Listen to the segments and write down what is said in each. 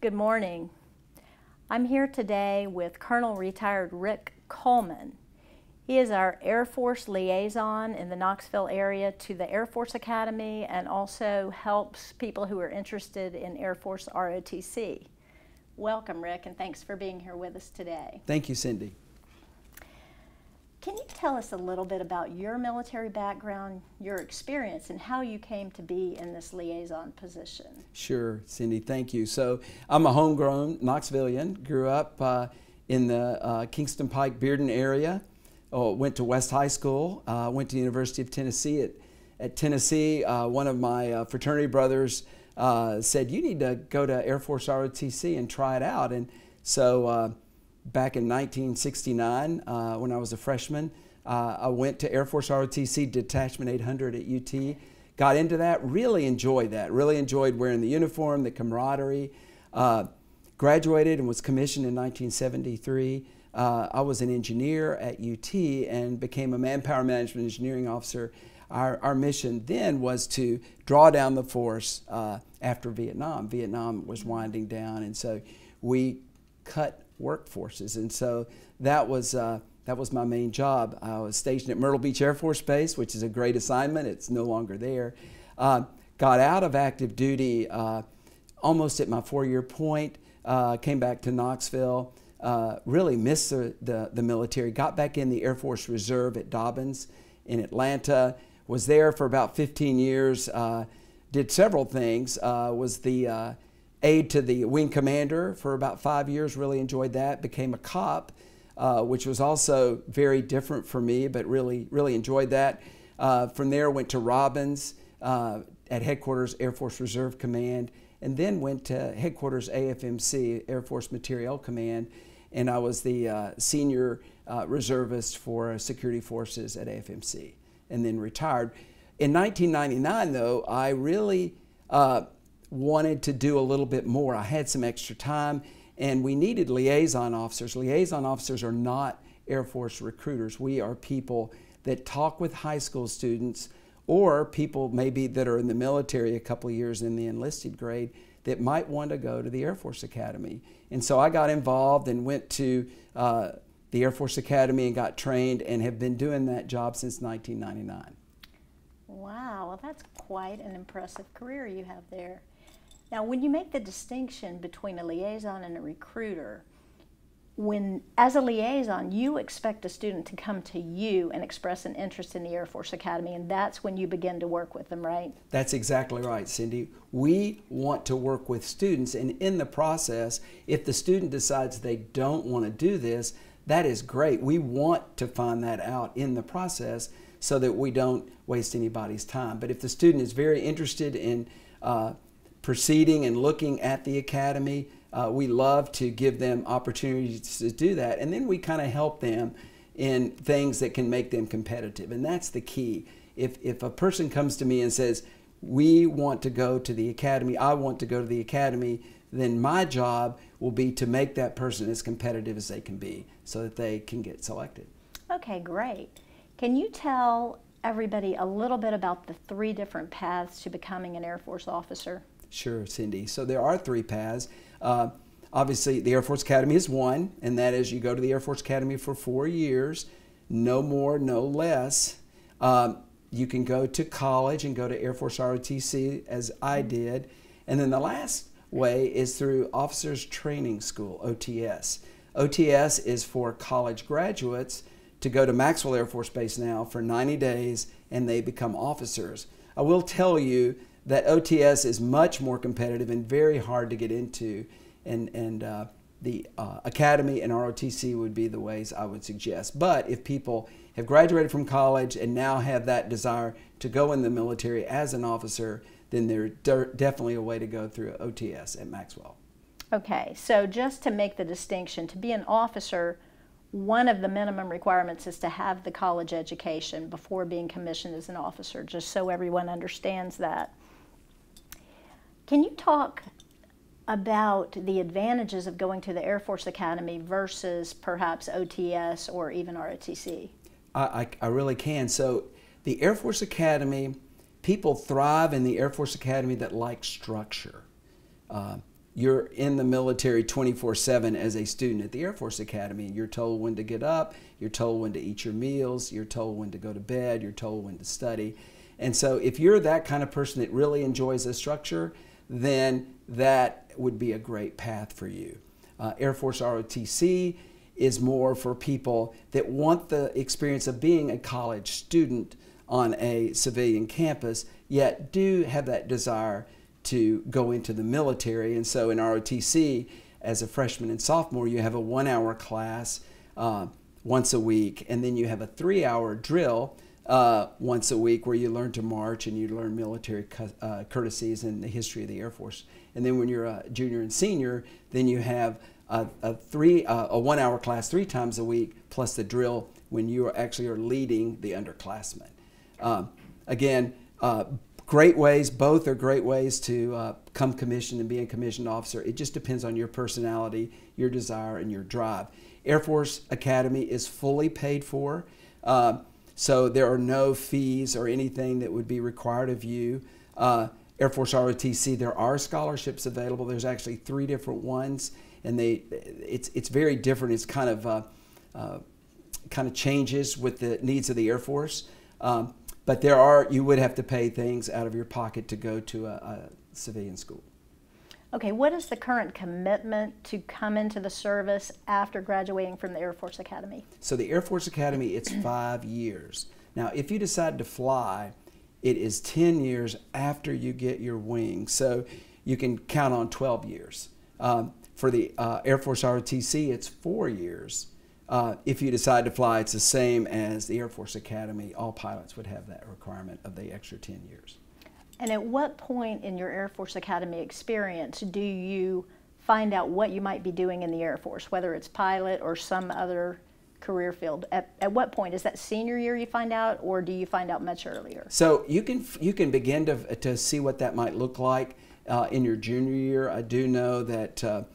Good morning. I'm here today with Colonel Retired Rick Kuhlman. He is our Air Force liaison in the Knoxville area to the Air Force Academy and also helps people who are interested in Air Force ROTC. Welcome, Rick, and thanks for being here with us today. Thank you, Cindy. Can you tell us a little bit about your military background, your experience, and how you came to be in this liaison position? Sure, Cindy, thank you. So I'm a homegrown Knoxvillian, grew up in the Kingston Pike Bearden area, went to West High School, went to the University of Tennessee. At Tennessee, one of my fraternity brothers said, you need to go to Air Force ROTC and try it out. And so back in 1969, when I was a freshman, I went to Air Force ROTC Detachment 800 at UT. Got into that, really enjoyed that. Really enjoyed wearing the uniform, the camaraderie. Graduated and was commissioned in 1973. I was an engineer at UT and became a manpower management engineering officer. Our mission then was to draw down the force after Vietnam. Vietnam was winding down, and so we cut workforces, and so that was my main job. I was stationed at Myrtle Beach Air Force Base, which is a great assignment. It's no longer there. Got out of active duty almost at my 4-year point. Came back to Knoxville. Really missed the military. Got back in the Air Force Reserve at Dobbins in Atlanta. Was there for about 15 years. Did several things. Was the aide to the wing commander for about 5 years, really enjoyed that. Became a cop, which was also very different for me, but really enjoyed that. From there went to Robbins at headquarters Air Force Reserve Command, and then went to headquarters AFMC, Air Force Materiel Command, and I was the senior reservist for security forces at AFMC, and then retired. In 1999, though, I really wanted to do a little bit more. I had some extra time, and we needed liaison officers. Liaison officers are not Air Force recruiters. We are people that talk with high school students or people maybe that are in the military a couple of years in the enlisted grade that might want to go to the Air Force Academy. And so I got involved and went to the Air Force Academy and got trained and have been doing that job since 1999. Wow, well, that's quite an impressive career you have there. Now, when you make the distinction between a liaison and a recruiter, as a liaison, you expect a student to come to you and express an interest in the Air Force Academy, and that's when you begin to work with them, right? That's exactly right, Cindy. We want to work with students, and in the process, if the student decides they don't want to do this, that is great. We want to find that out in the process so that we don't waste anybody's time. But if the student is very interested in proceeding and looking at the academy, we love to give them opportunities to do that, and then we kind of help them in things that can make them competitive, and that's the key. If a person comes to me and says, we want to go to the academy, I want to go to the academy, then my job will be to make that person as competitive as they can be so that they can get selected. Okay, great. Can you tell everybody a little bit about the 3 different paths to becoming an Air Force officer? Sure, Cindy. So there are 3 paths. Obviously, the Air Force Academy is one, and that is you go to the Air Force Academy for 4 years, no more, no less. You can go to college and go to Air Force ROTC, as I did. And then the last way is through Officers Training School, OTS. OTS is for college graduates to go to Maxwell Air Force Base now for 90 days, and they become officers. I will tell you that OTS is much more competitive and very hard to get into, and the Academy and ROTC would be the ways I would suggest. But if people have graduated from college and now have that desire to go in the military as an officer, then there's definitely a way to go through OTS at Maxwell. Okay, so just to make the distinction, to be an officer, one of the minimum requirements is to have the college education before being commissioned as an officer, just so everyone understands that. Can you talk about the advantages of going to the Air Force Academy versus perhaps OTS or even ROTC? I really can. So the Air Force Academy, people thrive in the Air Force Academy that like structure. you're in the military 24/7 as a student at the Air Force Academy. You're told when to get up, you're told when to eat your meals, you're told when to go to bed, you're told when to study. And so if you're that kind of person that really enjoys the structure, then that would be a great path for you. Air Force ROTC is more for people that want the experience of being a college student on a civilian campus, yet do have that desire to go into the military. And so in ROTC, as a freshman and sophomore, you have a 1-hour class once a week, and then you have a 3-hour drill once a week where you learn to march and you learn military courtesies and the history of the Air Force. And then when you're a junior and senior, then you have a 1-hour class 3 times a week, plus the drill when you actually are leading the underclassmen. Again, great ways, both are great ways to come commissioned and be a commissioned officer. It just depends on your personality, your desire, and your drive. Air Force Academy is fully paid for, so there are no fees or anything that would be required of you. Air Force ROTC, there are scholarships available. There's actually 3 different ones, and it's very different. It's kind of changes with the needs of the Air Force. But you would have to pay things out of your pocket to go to a civilian school. Okay, what is the current commitment to come into the service after graduating from the Air Force Academy? So the Air Force Academy, it's 5 years. Now, if you decide to fly, it is 10 years after you get your wings. So you can count on 12 years. For the Air Force ROTC, it's 4 years. If you decide to fly, it's the same as the Air Force Academy. All pilots would have that requirement of the extra 10 years. And at what point in your Air Force Academy experience do you find out what you might be doing in the Air Force, whether it's pilot or some other career field? At what point? Is that senior year you find out, or do you find out much earlier? So you can begin to see what that might look like in your junior year. I do know that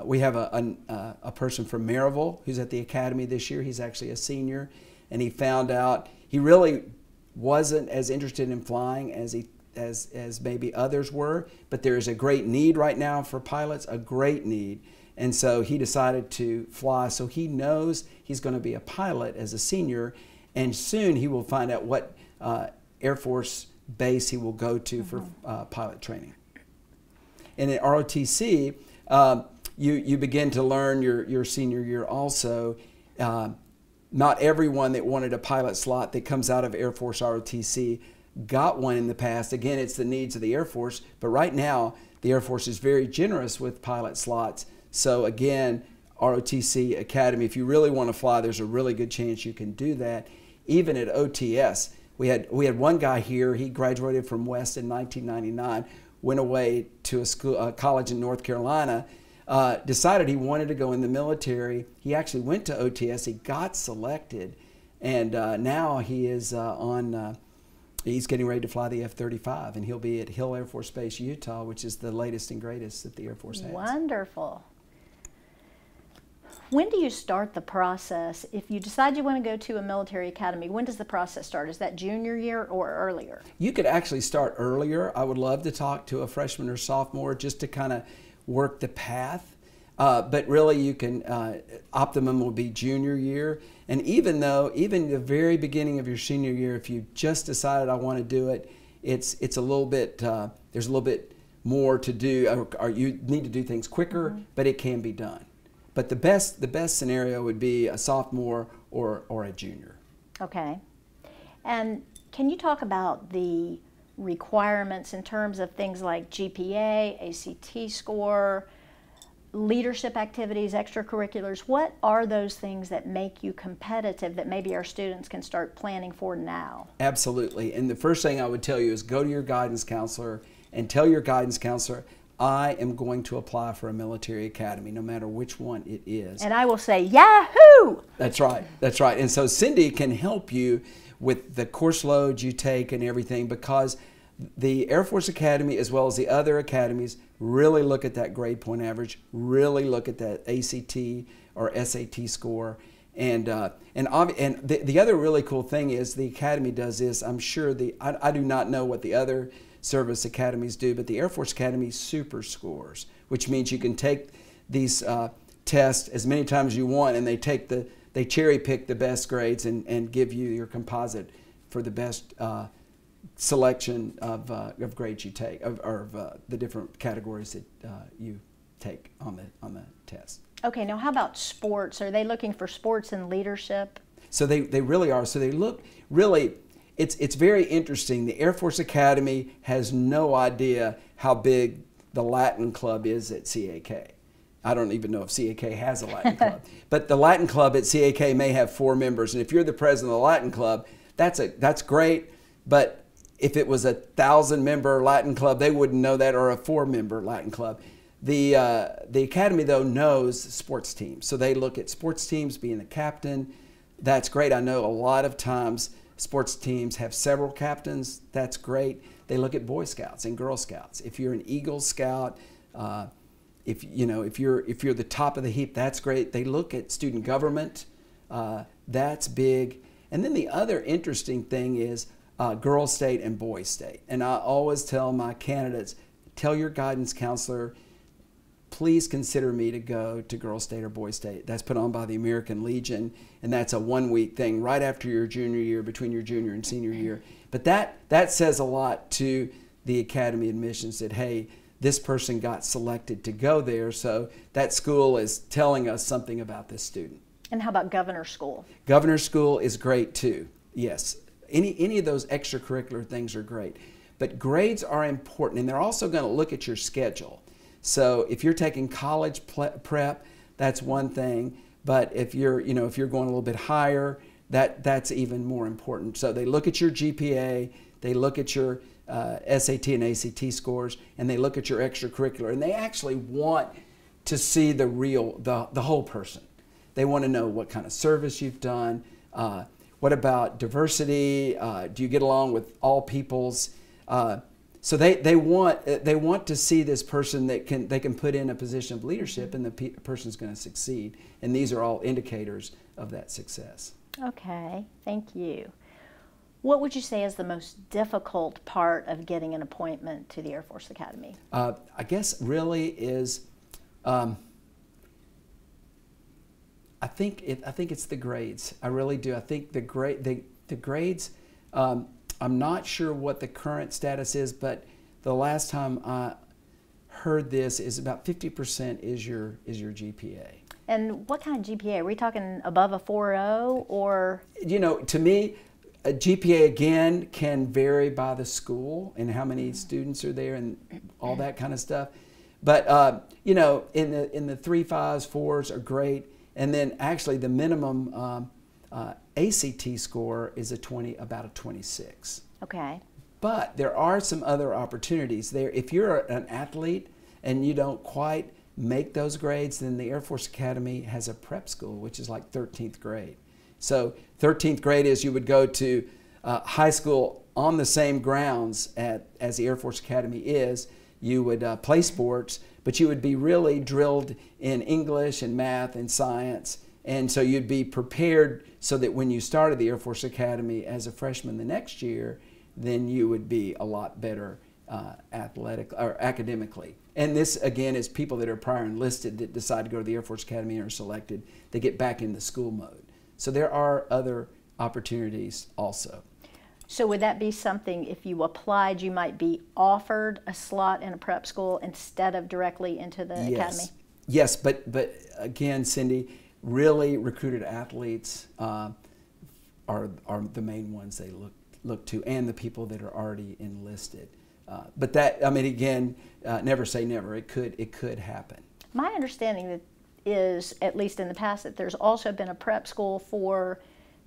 we have a person from Maryville who's at the Academy this year. He's actually a senior, and he found out he really wasn't as interested in flying as maybe others were, but there's a great need right now for pilots, a great need. And so he decided to fly. So he knows he's going to be a pilot as a senior, and soon he will find out what Air Force base he will go to for pilot training. And at ROTC, you begin to learn your senior year also. Not everyone that wanted a pilot slot that comes out of Air Force ROTC got one in the past. Again, it's the needs of the Air Force, but right now the Air Force is very generous with pilot slots. So again, ROTC Academy, if you really want to fly, there's a really good chance you can do that. Even at OTS, we had one guy here, he graduated from West in 1999, went away to a college in North Carolina, decided he wanted to go in the military. He actually went to OTS, he got selected, and now he is he's getting ready to fly the F-35, and he'll be at Hill Air Force Base, Utah, which is the latest and greatest that the Air Force has. Wonderful. When do you start the process? If you decide you want to go to a military academy, when does the process start? Is that junior year or earlier? You could actually start earlier. I would love to talk to a freshman or sophomore just to kind of work the path. But really you can, optimum will be junior year. And even the very beginning of your senior year, if you just decided I want to do it, it's a little bit, there's a little bit more to do, or you need to do things quicker, but it can be done. But the best scenario would be a sophomore or a junior. Okay. And can you talk about the requirements in terms of things like GPA, ACT score, leadership activities, extracurriculars? What are those things that make you competitive that maybe our students can start planning for now? Absolutely. And the first thing I would tell you is go to your guidance counselor and tell your guidance counselor, I am going to apply for a military academy, no matter which one it is. And I will say, Yahoo! That's right. That's right. And so Cindy can help you with the course loads you take and everything, because the Air Force Academy, as well as the other academies, really look at that grade point average, really look at that ACT or SAT score. And the other really cool thing is the Academy does this. I'm sure I do not know what the other service academies do, but the Air Force Academy super scores, which means you can take these tests as many times as you want, and they cherry pick the best grades and give you your composite for the best selection of grades you take, or the different categories that you take on the test. Okay, now how about sports? Are they looking for sports and leadership? So they really are. So they look really. It's very interesting. The Air Force Academy has no idea how big the Latin Club is at CAK. I don't even know if CAK has a Latin Club. But the Latin Club at CAK may have 4 members. And if you're the president of the Latin Club, that's great. But if it was a 1,000-member Latin Club, they wouldn't know that, or a 4-member Latin Club. The Academy, though, knows sports teams. So they look at sports teams, being the captain. That's great. I know a lot of times sports teams have several captains. That's great. They look at Boy Scouts and Girl Scouts. If you're an Eagle Scout, if you're the top of the heap, that's great. They look at student government. That's big. And then the other interesting thing is Girl State and Boy State. And I always tell my candidates, tell your guidance counselor, please consider me to go to Girl State or Boy State. That's put on by the American Legion, and that's a 1-week thing right after your junior year, between your junior and senior year. But that says a lot to the Academy admissions that, hey, this person got selected to go there, so that school is telling us something about this student. And how about Governor School? Governor School is great too, yes. Any of those extracurricular things are great. But grades are important, and they're also going to look at your schedule. So if you're taking college prep, that's one thing. But if you're going a little bit higher, that's even more important. So they look at your GPA, they look at your SAT and ACT scores, and they look at your extracurricular, and they actually want to see the whole person. They want to know what kind of service you've done. What about diversity? Do you get along with all peoples? So they want to see this person that they can put in a position of leadership, and the person's going to succeed. And these are all indicators of that success. Okay, thank you. What would you say is the most difficult part of getting an appointment to the Air Force Academy? I guess really is, I think it's the grades. I really do. I think the grades. I'm not sure what the current status is, but the last time I heard this is about 50% is your GPA. And what kind of GPA? Are we talking above a 4.0 or? To me, a GPA again can vary by the school and how many students are there and all that kind of stuff. But in the 3.5s, 4s are great, and then actually the minimum ACT score is about a 26. Okay. But there are some other opportunities there. If you're an athlete and you don't quite make those grades, then the Air Force Academy has a prep school, which is like 13th grade. So 13th grade is you would go to high school on the same grounds as the Air Force Academy is. You would play sports, but you would be really drilled in English and math and science. And so you'd be prepared so that when you started the Air Force Academy as a freshman the next year, then you would be a lot better academically. And this, again, is people that are prior enlisted that decide to go to the Air Force Academy and are selected. They get back into school mode. So there are other opportunities also. So would that be something, if you applied, you might be offered a slot in a prep school instead of directly into the academy? Yes, but again, Cindy, really recruited athletes are the main ones they look to, and the people that are already enlisted. But that, I mean, again, never say never. It could happen. My understanding is, at least in the past, that there's also been a prep school for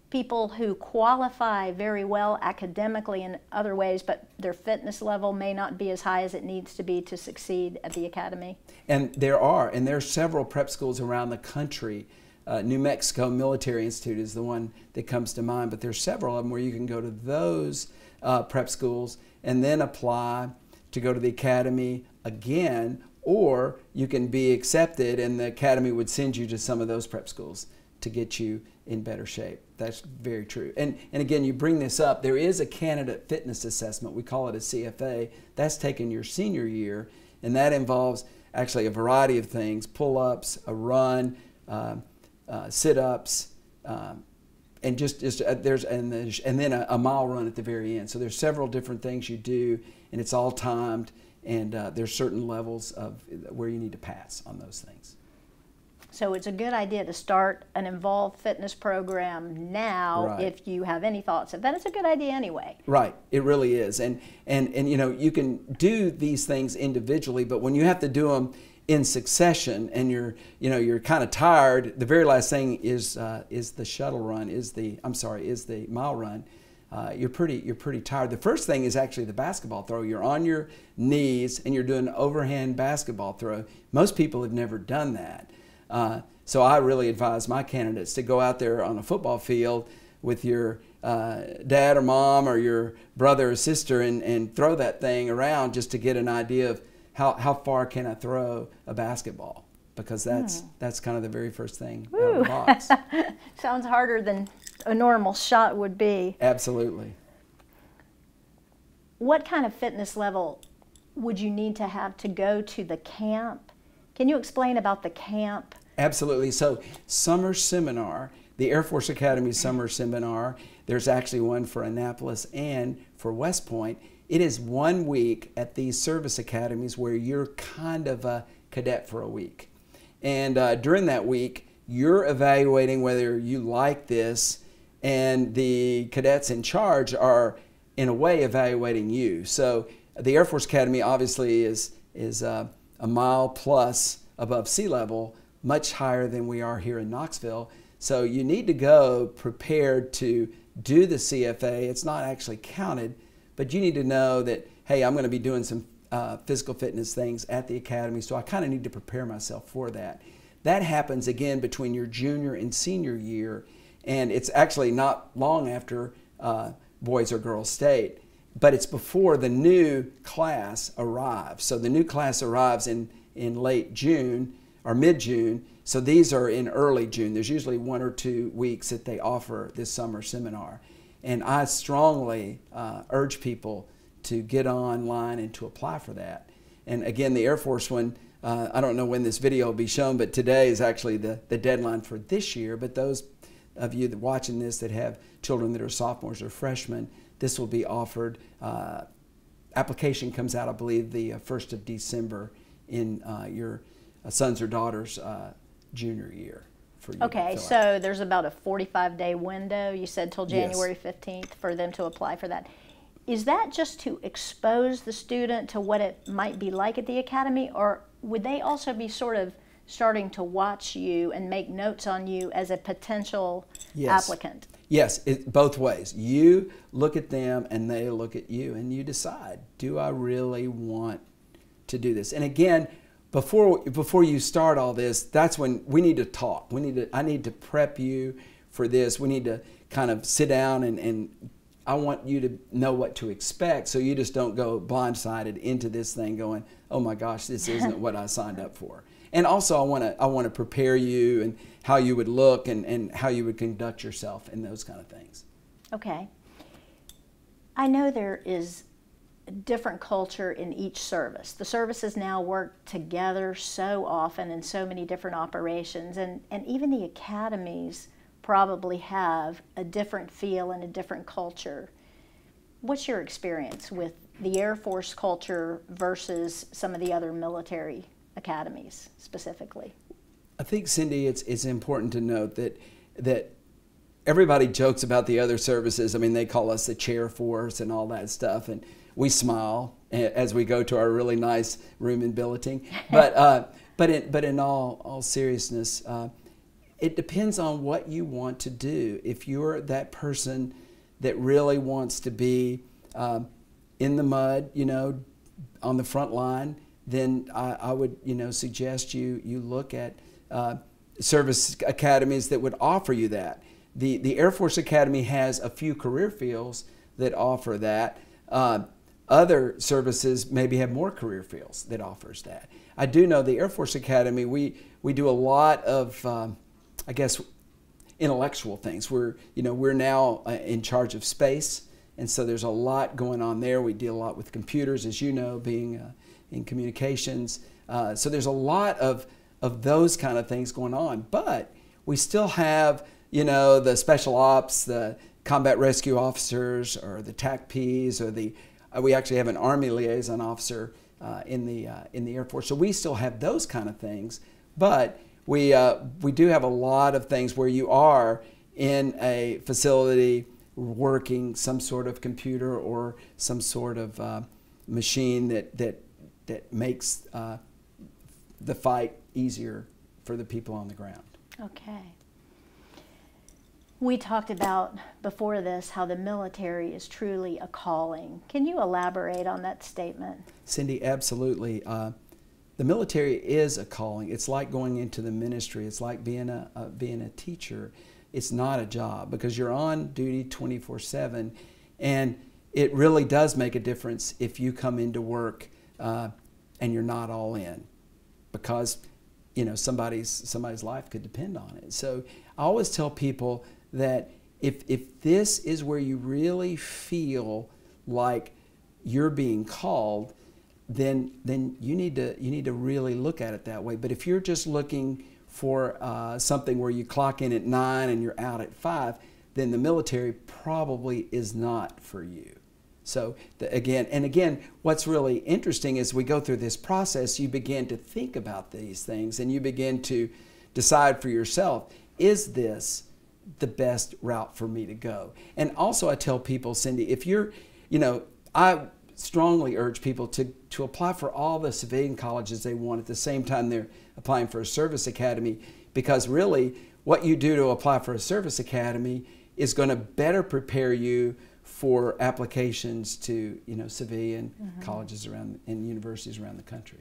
people who qualify very well academically in other ways, but their fitness level may not be as high as it needs to be to succeed at the academy. And there are several prep schools around the country. New Mexico Military Institute is the one that comes to mind, but there's several of them where you can go to those prep schools and then apply to go to the academy again, or you can be accepted and the academy would send you to some of those prep schools to get you in better shape. That's very true. And again, you bring this up, there is a candidate fitness assessment. We call it a CFA. That's taken your senior year, and that involves actually a variety of things: pull-ups, a run, sit-ups, and then a mile run at the very end. So there's several different things you do, and it's all timed, and there's certain levels of where you need to pass on those things. So it's a good idea to start an involved fitness program now. Right. If you have any thoughts of that. It's a good idea anyway. Right, it really is. And you know, you can do these things individually, but when you have to do them in succession and you're kind of tired, the very last thing is the shuttle run, is the mile run. You're pretty tired. The first thing is actually the basketball throw. You're on your knees and you're doing an overhand basketball throw. Most people have never done that. So I really advise my candidates to go out there on a football field with your dad or mom or your brother or sister and throw that thing around just to get an idea of how far can I throw a basketball, because that's kind of the very first thing out of the box. Sounds harder than a normal shot would be. Absolutely. What kind of fitness level would you need to have to go to the camp? Can you explain about the camp? Absolutely. So summer seminar, the Air Force Academy summer seminar, there's actually one for Annapolis and for West Point. It is 1 week at these service academies where you're kind of a cadet for a week. And during that week, you're evaluating whether you like this, and the cadets in charge are, in a way, evaluating you. So the Air Force Academy obviously is a mile plus above sea level, much higher than we are here in Knoxville. So you need to go prepared to do the CFA. It's not actually counted, but you need to know that, hey, I'm going to be doing some physical fitness things at the academy, so I kind of need to prepare myself for that. That happens again between your junior and senior year, and it's actually not long after Boys or Girls State, but it's before the new class arrives. So the new class arrives in late June or mid-June, so these are in early June. There's usually 1 or 2 weeks that they offer this summer seminar. And I strongly urge people to get online and to apply for that. And again, the Air Force one, I don't know when this video will be shown, but today is actually the deadline for this year. But those of you that watching this that have children that are sophomores or freshmen, this will be offered. Application comes out, I believe, the 1st of December in your son's or daughter's junior year. Okay, so there's about a 45-day window, you said, till January 15th for them to apply for that. Is that just to expose the student to what it might be like at the academy, or would they also be sort of starting to watch you and make notes on you as a potential applicant? Yes, both ways. You look at them and they look at you, and you decide, do I really want to do this? And again, before you start all this, that's when we need to talk. I need to prep you for this. We need to kind of sit down and I want you to know what to expect, so you just don't go blindsided into this thing going, oh my gosh, this isn't what I signed up for. And also I want to prepare you and how you would look and how you would conduct yourself and those kind of things. Okay. I know there is different culture in each service. The services now work together so often in so many different operations, and even the academies probably have a different feel and a different culture. What's your experience with the Air Force culture versus some of the other military academies specifically? I think, Cindy, it's important to note that everybody jokes about the other services. I mean, they call us the chair force and all that stuff, and we smile as we go to our really nice room in billeting. But in all seriousness, it depends on what you want to do. If you're that person that really wants to be in the mud, on the front line, then I would, suggest you look at service academies that would offer you that. The Air Force Academy has a few career fields that offer that. Other services maybe have more career fields that offers that. I do know the Air Force Academy, we do a lot of, I guess, intellectual things. We're now in charge of space, and so there's a lot going on there. We deal a lot with computers, as you know, being in communications. So there's a lot of those kind of things going on. But we still have, the special ops, the combat rescue officers, or the TACPs, or we actually have an Army liaison officer in the Air Force. So we still have those kind of things. But we do have a lot of things where you are in a facility working some sort of computer or some sort of machine that makes the fight easier for the people on the ground. Okay. We talked about before this how the military is truly a calling. Can you elaborate on that statement? Cindy, absolutely. The military is a calling. It's like going into the ministry. It's like being a teacher. It's not a job because you're on duty 24/7, and it really does make a difference if you come into work and you're not all in, because somebody's life could depend on it. So I always tell people that if this is where you really feel like you're being called, then you need to really look at it that way. But if you're just looking for something where you clock in at 9 and you're out at 5, then the military probably is not for you. So again, what's really interesting is we go through this process, you begin to think about these things and you begin to decide for yourself, is this the best route for me to go? And also I tell people, Cindy, if you're, I strongly urge people to apply for all the civilian colleges they want at the same time they're applying for a service academy, because really what you do to apply for a service academy is going to better prepare you for applications to civilian colleges around and universities around the country.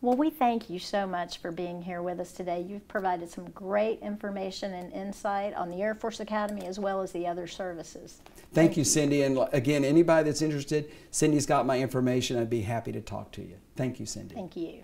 Well, we thank you so much for being here with us today. You've provided some great information and insight on the Air Force Academy as well as the other services. Thank you, Cindy. And again, anybody that's interested, Cindy's got my information. I'd be happy to talk to you. Thank you, Cindy. Thank you.